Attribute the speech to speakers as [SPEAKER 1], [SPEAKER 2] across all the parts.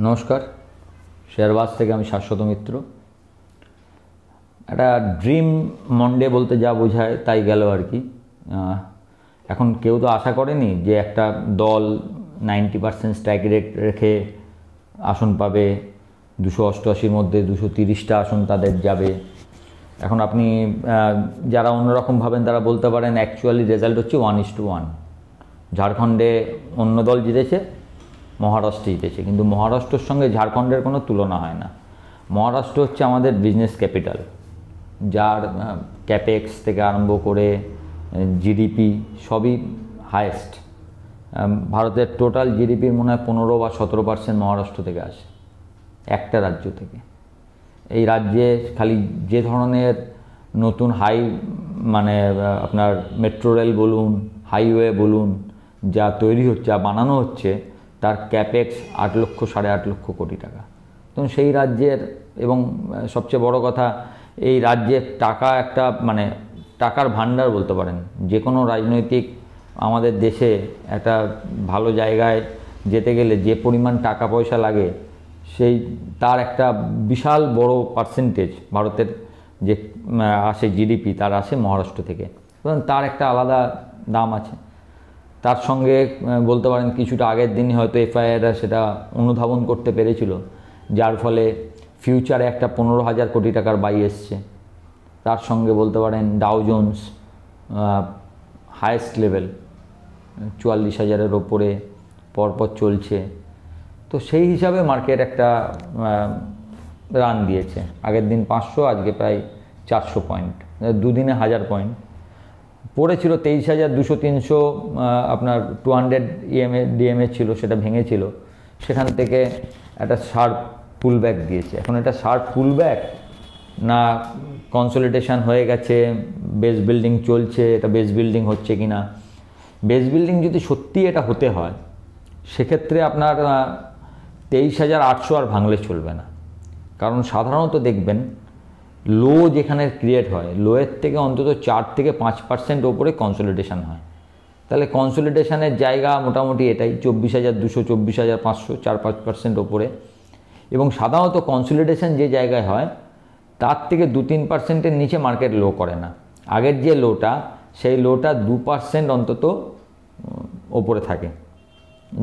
[SPEAKER 1] নমস্কার, শেয়ারবাজ থেকে আমি শাশ্বত মিত্র। একটা ড্রিম মন্ডে বলতে যা বোঝায় তাই গেল আর কি। এখন কেউ তো আশা করেনি যে একটা দল 90% স্ট্রাইক রেট রেখে আসন পাবে, 288-র মধ্যে 230টা আসন তাদের যাবে। এখন আপনি যারা অন্যরকম ভাবেন তারা বলতে পারেন অ্যাকচুয়ালি রেজাল্ট হচ্ছে 1:1। ঝাড়খণ্ডে অন্য দল জিতেছে, মহারাষ্ট্র জিতেছে, কিন্তু মহারাষ্ট্রের সঙ্গে ঝাড়খণ্ডের কোনো তুলনা হয় না। মহারাষ্ট্র হচ্ছে আমাদের বিজনেস ক্যাপিটাল, যার ক্যাপেক্স থেকে আরম্ভ করে জিডিপি সবই হায়েস্ট। ভারতের টোটাল জিডিপির মনে হয় 15 বা 17% মহারাষ্ট্র থেকে আসে, একটা রাজ্য থেকে। এই রাজ্যে খালি যে ধরনের নতুন আপনার মেট্রো রেল বলুন, হাইওয়ে বলুন, যা তৈরি হচ্ছে, যা বানানো হচ্ছে, তার ক্যাপেক্স 8 লক্ষ 8.5 লক্ষ কোটি টাকা। তো সেই রাজ্যের, এবং সবচেয়ে বড় কথা, এই রাজ্যের টাকা একটা টাকার ভাণ্ডার বলতে পারেন। যে কোনো রাজনৈতিক আমাদের দেশে একটা ভালো জায়গায় যেতে গেলে যে পরিমাণ টাকা পয়সা লাগে, তার একটা বিশাল বড় পার্সেন্টেজ ভারতের যে আসে জিডিপি, তার আসে মহারাষ্ট্র থেকে। কারণ তার একটা আলাদা দাম আছে। তার সঙ্গে বলতে পারেন কিছুটা আগের দিনই হয়তো এফআইআররা সেটা অনুধাবন করতে পেরেছিল, যার ফলে ফিউচারে একটা 15,000 কোটি টাকার বাই এসছে। তার সঙ্গে বলতে পারেন ডাও জোন্স হায়েস্ট লেভেল 44,000-এর ওপরে পরপর চলছে। তো সেই হিসাবে মার্কেট একটা রান দিয়েছে। আগের দিন 500, আজকে প্রায় 400 পয়েন্ট, দুদিনে 1000 পয়েন্ট পড়েছিল। 23,200-300 আপনার 200 ডিএমএ ছিল, সেটা ভেঙেছিল। সেখান থেকে একটা শার্প পুলব্যাক দিয়েছে। এখন এটা শার্প পুলব্যাক না কনসলিডেশন হয়ে গেছে, বেস বিল্ডিং চলছে, এটা বেস বিল্ডিং হচ্ছে কি না। বেস বিল্ডিং যদি সত্যি এটা হতে হয়, সেক্ষেত্রে আপনার 23,800 আর ভাঙলে চলবে না। কারণ সাধারণত দেখবেন লো যেখানে ক্রিয়েট হয়, লোয়ের থেকে অন্তত 4 থেকে 5% ওপরে কনসলিডেশন হয়। তাহলে কনসলিডেশনের জায়গা মোটামুটি এটাই 24,200, 24,500, 4-5% ওপরে। এবং সাধারণত কনসলিডেশন যে জায়গায় হয় তার থেকে 2-3%-এর নিচে মার্কেট লো করে না। আগের যে লোটা, সেই লোটা 2% অন্তত ওপরে থাকে,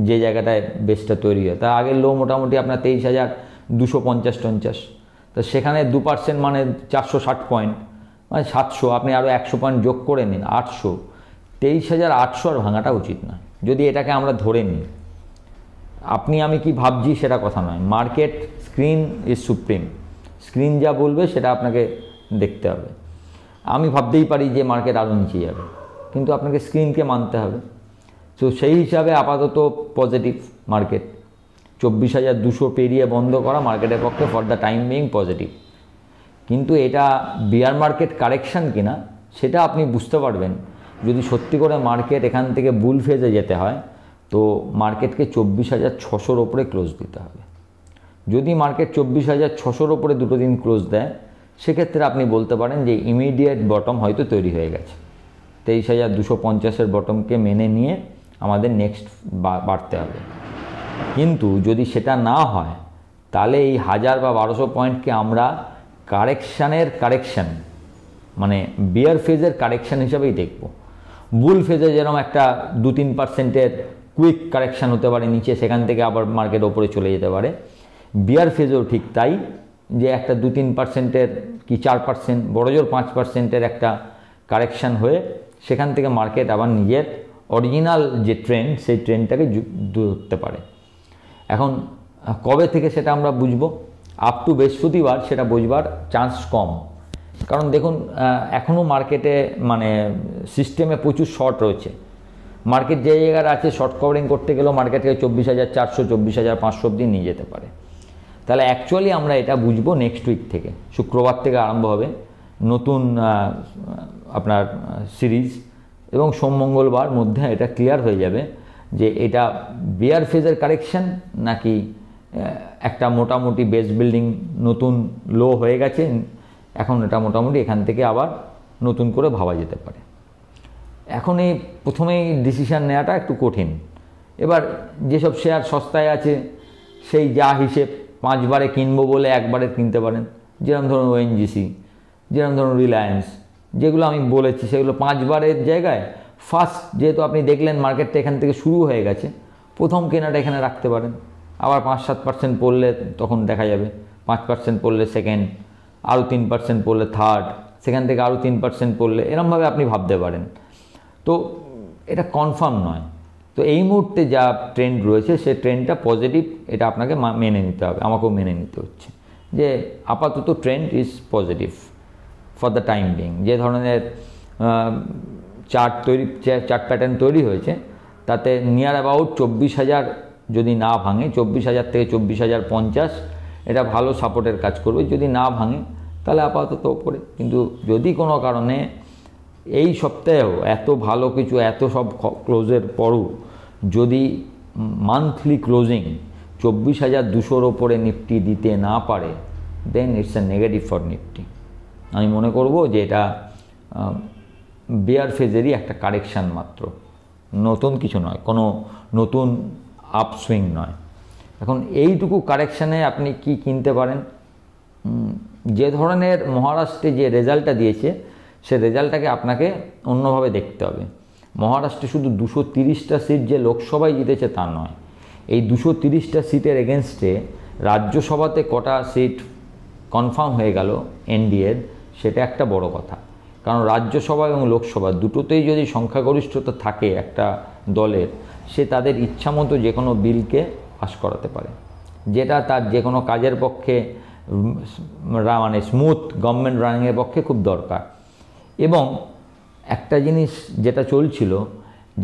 [SPEAKER 1] যে জায়গাটায় বেসটা তৈরি হয়। তার আগের লো মোটামুটি আপনার 23,250-50। তো সেখানে 2% মানে 460 পয়েন্ট, মানে 700। আপনি আরও 100 পয়েন্ট যোগ করে নিন, 800। 23,800 আর ভাঙাটা উচিত না, যদি এটাকে আমরা ধরে নিই। আপনি আমি কি ভাবছি সেটা কথা নয়, market screen is supreme. Screen যা বলবে সেটা আপনাকে দেখতে হবে। আমি ভাবতেই পারি যে মার্কেট আরও নিচে যাবে, কিন্তু আপনাকে স্ক্রিনকে মানতে হবে। তো সেই হিসাবে আপাতত পজিটিভ মার্কেট। 24,200 পেরিয়ে বন্ধ করা মার্কেটের পক্ষে for the time being positive. কিন্তু এটা বিয়ার মার্কেট কারেকশান কিনা সেটা আপনি বুঝতে পারবেন যদি সত্যি করে মার্কেট এখান থেকে বুল ফেজে যেতে হয়। তো মার্কেটকে 24,600-র ওপরে ক্লোজ দিতে হবে। যদি মার্কেট 24,600-র ওপরে দুটো দিন ক্লোজ দেয়, সেক্ষেত্রে আপনি বলতে পারেন যে ইমিডিয়েট বটম হয়তো তৈরি হয়ে গেছে। 23,250-এর বটমকে মেনে নিয়ে আমাদের নেক্সট বাড়তে হবে। কিন্তু যদি সেটা না হয়, তাহলে এই 1000 বা 1200 পয়েন্টকে আমরা কারেকশান মানে বিয়ার ফেজের কারেকশান হিসাবেই দেখব। বুল ফেজে যেরকম একটা 2-3%-এর কুইক কারেকশান হতে পারে নিচে, সেখান থেকে আবার মার্কেট ওপরে চলে যেতে পারে। বিয়ার ফেজেও ঠিক তাই, যে একটা 2-3%-এর কি 4%, বড়জোর 5%-এর একটা কারেকশান হয়ে সেখান থেকে মার্কেট আবার নিজের অরিজিনাল যে ট্রেন্ড, সেই ট্রেন্ডটাকে ধরতে পারে। এখন কবে থেকে সেটা আমরা বুঝবো? আপ টু বৃহস্পতিবার সেটা বুঝবার চান্স কম। কারণ দেখুন, এখনও মার্কেটে সিস্টেমে প্রচুর শর্ট রয়েছে। মার্কেট যে জায়গায় আছে, শর্ট কভারিং করতে গেলেও মার্কেটকে 24,400, 24,500 অবধি নিয়ে যেতে পারে। তাহলে অ্যাকচুয়ালি আমরা এটা বুঝবো নেক্সট উইক থেকে। শুক্রবার থেকে আরম্ভ হবে নতুন আপনার সিরিজ, এবং সোম-মঙ্গলবার মধ্যে এটা ক্লিয়ার হয়ে যাবে যে এটা বিয়ার ফেজের কারেকশন নাকি একটা মোটামুটি বেস বিল্ডিং নতুন লো হয়ে গেছে। এখন এটা মোটামুটি এখান থেকে আবার নতুন করে ভাবা যেতে পারে। এখন এই প্রথমেই ডিসিশান নেওয়াটা একটু কঠিন। এবার যেসব শেয়ার সস্তায় আছে সেই যা হিসেব 5 বারে কিনবো বলে একবারে কিনতে পারেন, যেরকম ধরুন ওএনজিসি, যেরকম ধরুন রিলায়েন্স, যেগুলো আমি বলেছি সেগুলো 5 বারের জায়গায় ফার্স্ট, যেহেতু আপনি দেখলেন মার্কেটটা এখান থেকে শুরু হয়ে গেছে, প্রথম কেনাটা এখানে রাখতে পারেন। আবার 5-7% পড়লে তখন দেখা যাবে, 5% পড়লে সেকেন্ড, আরও 3% পড়লে থার্ড, সেখান থেকে আরও 3% পড়লে, এরমভাবে আপনি ভাবতে পারেন। তো এটা কনফার্ম নয়। তো এই মুহূর্তে যা ট্রেন্ড রয়েছে সে ট্রেন্ডটা পজিটিভ, এটা আপনাকে মেনে নিতে হবে, আমাকেও মেনে নিতে হচ্ছে যে আপাতত trend is positive for the time being. যে ধরনের চার্ট প্যাটার্ন তৈরি হয়েছে তাতে নিয়ার অ্যাবাউট 24,000 যদি না ভাঙে, 24,000 থেকে 24,050 এটা ভালো সাপোর্টের কাজ করবে। যদি না ভাঙে তাহলে আপাতত ওপরে, কিন্তু যদি কোনো কারণে এই সপ্তাহেও এত ভালো কিছু, এত সব ক্লোজের পরও যদি মান্থলি ক্লোজিং 24,200-র ওপরে নিফটি দিতে না পারে, then it's a negative for Nifty. আমি মনে করব যে এটা বেয়ার ফেজেরই একটা কারেকশান মাত্র, নতুন কিছু নয়, কোনো নতুন আপসুইং নয়। এখন এইটুকু কারেকশানে আপনি কি কিনতে পারেন? যে ধরনের মহারাষ্ট্রে যে রেজাল্টটা দিয়েছে সে রেজাল্টটাকে আপনাকে অন্যভাবে দেখতে হবে। মহারাষ্ট্রে শুধু 230টা সিট যে লোকসভায় জিতেছে তা নয়, এই 230টা সিটের এগেনস্টে রাজ্যসভাতে কটা সিট কনফার্ম হয়ে গেল এনডিএর, সেটা একটা বড় কথা। কারণ রাজ্যসভা এবং লোকসভা দুটোতেই যদি সংখ্যাগরিষ্ঠতা থাকে একটা দলের, সে তাদের ইচ্ছামতো যে কোনো বিলকে পাস করাতে পারে, যেটা তার যে কোনো কাজের পক্ষে, মানে স্মুথ গভর্নমেন্ট রানিংয়ের পক্ষে খুব দরকার। এবং একটা জিনিস যেটা চলছিল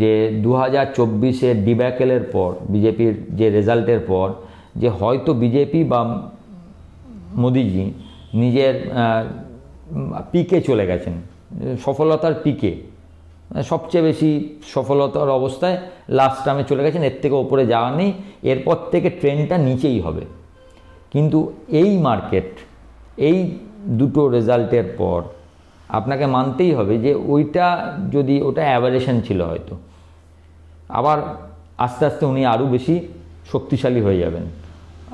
[SPEAKER 1] যে 2024-এর ডিব্যাকেলের পর, বিজেপির যে রেজাল্টের পর, যে হয়তো বিজেপি বা মোদিজি নিজের পিকে চলে গেছেন, সফলতার পিকে, সবচেয়ে বেশি সফলতার অবস্থায় লাস্ট টার্মে চলে গেছেন, এর থেকে ওপরে যাওয়া নেই, এরপর থেকে ট্রেন্ডটা নিচেই হবে। কিন্তু এই মার্কেট এই দুটো রেজাল্টের পর আপনাকে মানতেই হবে যে ওইটা যদি ওটা অ্যাভারেশন ছিল, হয়তো আবার আস্তে আস্তে উনি আরও বেশি শক্তিশালী হয়ে যাবেন।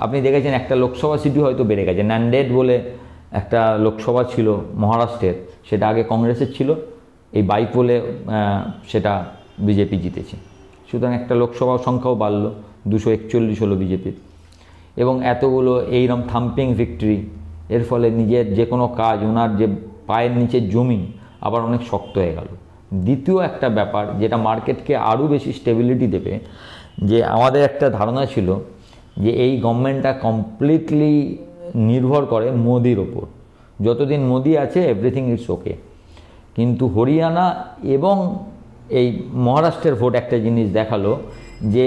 [SPEAKER 1] আপনি দেখেছেন একটা লোকসভা সিটই হয়তো বেড়ে গেছে, ন্যান্ডেড বলে একটা লোকসভা ছিল মহারাষ্ট্রের, সেটা আগে কংগ্রেসের ছিল, এই বাইপোলে সেটা বিজেপি জিতেছে। সুতরাং একটা লোকসভা সংখ্যাও বাড়লো, 241 হলো বিজেপির। এবং এতগুলো এইরকম থাম্পিং ভিক্টরি, এর ফলে নিজের যে কোনো কাজ, ওনার যে পায়ের নিচের জমি আবার অনেক শক্ত হয়ে গেল। দ্বিতীয় একটা ব্যাপার যেটা মার্কেটকে আরও বেশি স্টেবিলিটি দেবে, যে আমাদের একটা ধারণা ছিল যে এই গভর্নমেন্টটা কমপ্লিটলি নির্ভর করে মোদির ওপর, যতদিন মোদি আছে এভরিথিং ইটস ওকে। কিন্তু হরিয়ানা এবং এই মহারাষ্ট্রের ভোট একটা জিনিস দেখালো যে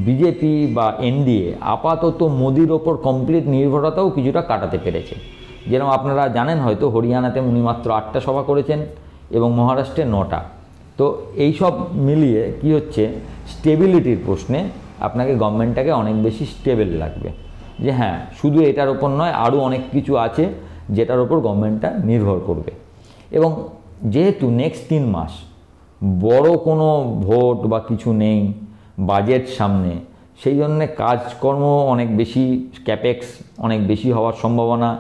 [SPEAKER 1] বিজেপি বা এনডিএ আপাতত মোদির ওপর কমপ্লিট নির্ভরতাও কিছুটা কাটাতে পেরেছে। যেরকম আপনারা জানেন হয়তো, হরিয়ানাতে উনি মাত্র 8টা সভা করেছেন এবং মহারাষ্ট্রে 9টা। তো এই সব মিলিয়ে কি হচ্ছে, স্টেবিলিটির প্রশ্নে আপনাকে গভর্নমেন্টটাকে অনেক বেশি স্টেবল লাগবে, যে হ্যাঁ শুধু এটার ওপর নয়, আরও অনেক কিছু আছে যেটার ওপর গভর্নমেন্টটা নির্ভর করবে। এবং যেহেতু নেক্সট 3 মাস বড় কোনো ভোট বা কিছু নেই, বাজেট সামনে, সেই জন্যে কাজকর্ম অনেক বেশি, ক্যাপেক্স অনেক বেশি হওয়ার সম্ভাবনা,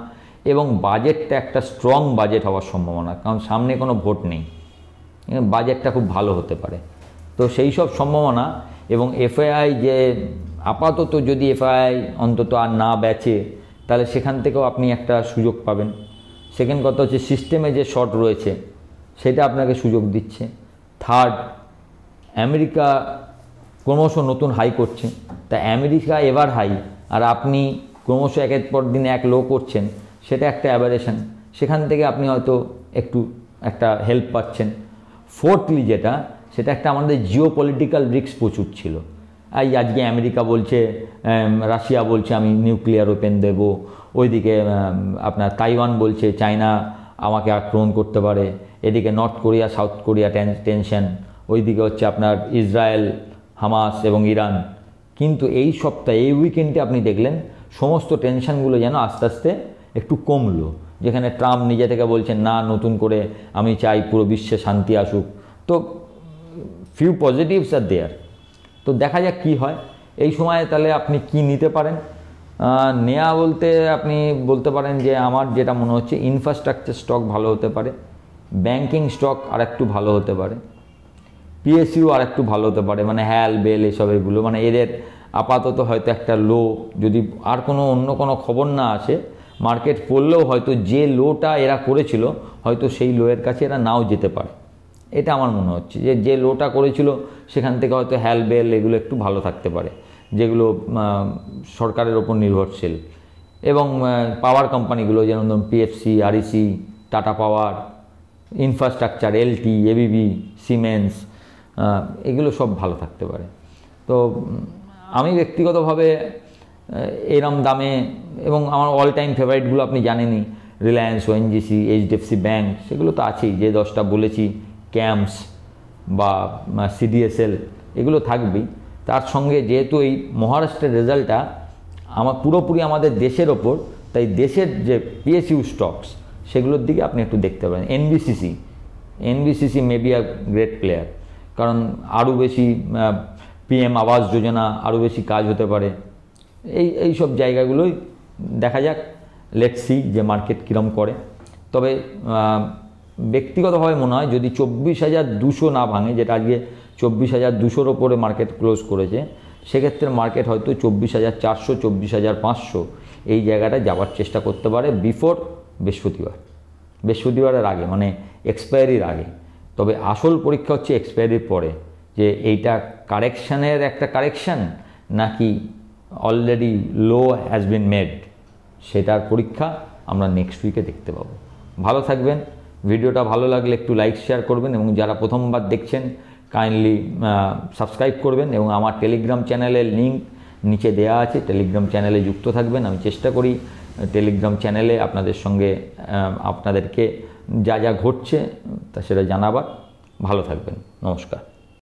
[SPEAKER 1] এবং বাজেটটা একটা স্ট্রং বাজেট হওয়ার সম্ভাবনা, কারণ সামনে কোনো ভোট নেই, বাজেটটা খুব ভালো হতে পারে। তো সেই সব সম্ভাবনা, এবং এফআইআই যে আপাতত যদি এফআইআই অন্তত আর না বেচে, তাহলে সেখান থেকেও আপনি একটা সুযোগ পাবেন। সেকেন্ড কথা হচ্ছে সিস্টেমে যে শর্ট রয়েছে সেটা আপনাকে সুযোগ দিচ্ছে। থার্ড, আমেরিকা ক্রমশ নতুন হাই করছে, তা আমেরিকা এবার হাই আর আপনি ক্রমশ একের পর দিন এক লো করছেন, সেটা একটা অ্যাভারেশন, সেখান থেকে আপনি হয়তো একটু একটা হেল্প পাচ্ছেন। ফোর্থলি যেটা, সেটা একটা আমাদের জিও পলিটিক্যাল রিস্ক প্রচুর ছিল। এই আজকে আমেরিকা বলছে, রাশিয়া বলছে আমি নিউক্লিয়ার ওপেন দেব, ওইদিকে আপনার তাইওয়ান বলছে চায়না আমাকে আক্রমণ করতে পারে, এদিকে north Korea south Korea tension, ওইদিকে হচ্ছে আপনার ইসরায়েল, হামাস এবং ইরান। কিন্তু এই সপ্তাহে, এই উইকেন্ডে আপনি দেখলেন সমস্ত টেনশনগুলো যেন আস্তে আস্তে একটু কমলো, যেখানে ট্রাম্প নিজে থেকে বলছেন না, নতুন করে আমি চাই পুরো বিশ্বে শান্তি আসুক। তো ফিউ পজিটিভস আর দেয়ার। তো দেখা যাক কী হয়। এই সময়ে তাহলে আপনি কি নিতে পারেন? নেওয়া বলতে আপনি বলতে পারেন যে আমার যেটা মনে হচ্ছে ইনফ্রাস্ট্রাকচার স্টক ভালো হতে পারে, ব্যাংকিং স্টক আর একটু ভালো হতে পারে, পিএসইউ আর একটু ভালো হতে পারে, মানে হ্যাল বেল এসব এগুলো, মানে এদের আপাতত হয়তো একটা লো, যদি আর কোনো অন্য কোনো খবর না আসে, মার্কেট পড়লেও হয়তো যে লোটা এরা করেছিল হয়তো সেই লোয়ের কাছে এরা নাও যেতে পারে। এটা আমার মনে হচ্ছে যে লোটা করেছিল সেখান থেকে হয়তো হ্যাল বেল এগুলো একটু ভালো থাকতে পারে, যেগুলো সরকারের ওপর নির্ভরশীল, এবং পাওয়ার কোম্পানিগুলো যেমন ধরুন পিএফসি, আরইসি, টাটা পাওয়ার, ইনফ্রাস্ট্রাকচার, এলটি, এবিবি, সিমেন্স, এগুলো সব ভালো থাকতে পারে। তো আমি ব্যক্তিগতভাবে এরম দামে, এবং আমার অল টাইম ফেভারিটগুলো আপনি জানেনই, রিলায়েন্স, ওএনজিসি, এইচডিএফসি ব্যাঙ্ক, সেগুলো তো আছেই, যে 10টা বলেছি, ক্যাম্পস বা সিডিএসএল, এগুলো থাকবেই। তার সঙ্গে যেহেতু এই মহারাষ্ট্রের রেজাল্টটা পুরোপুরি আমাদের দেশের ওপর, তাই দেশের যে পিএসইউ স্টকস সেগুলোর দিকে আপনি একটু দেখতে পারেন। NBCC may be a great player, কারণ আরও বেশি পিএম আবাস যোজনা, আরও বেশি কাজ হতে পারে। এই সব জায়গাগুলোই দেখা যাক, লেটস সি যে মার্কেট কীরকম করে। তবে ব্যক্তিগতভাবে মনে হয় যদি 24,200 না ভাঙে, যেটা আজকে 24,200-র ওপরে মার্কেট ক্লোজ করেছে, সেক্ষেত্রে মার্কেট হয়তো 24,400, 24,500 এই জায়গাটা যাওয়ার চেষ্টা করতে পারে বিফোর বৃহস্পতিবারের আগে, মানে এক্সপায়ারির আগে। তবে আসল পরীক্ষা হচ্ছে এক্সপায়ারির পরে, যে এইটা কারেকশানের একটা কারেকশান নাকি already low has been made, সেটার পরীক্ষা আমরা নেক্সট উইকে দেখতে পাবো। ভালো থাকবেন। ভিডিওটা ভালো লাগলে একটু লাইক শেয়ার করবেন, এবং যারা প্রথমবার দেখছেন কাইন্ডলি সাবস্ক্রাইব করবেন, এবং আমার টেলিগ্রাম চ্যানেলের লিঙ্ক নিচে দেওয়া আছে, টেলিগ্রাম চ্যানেলে যুক্ত থাকবেন। আমি চেষ্টা করি টেলিগ্রাম চ্যানেলে আপনাদের সঙ্গে আপনাদেরকে যা ঘটছে তা সেটা জানাবার। ভালো থাকবেন। নমস্কার।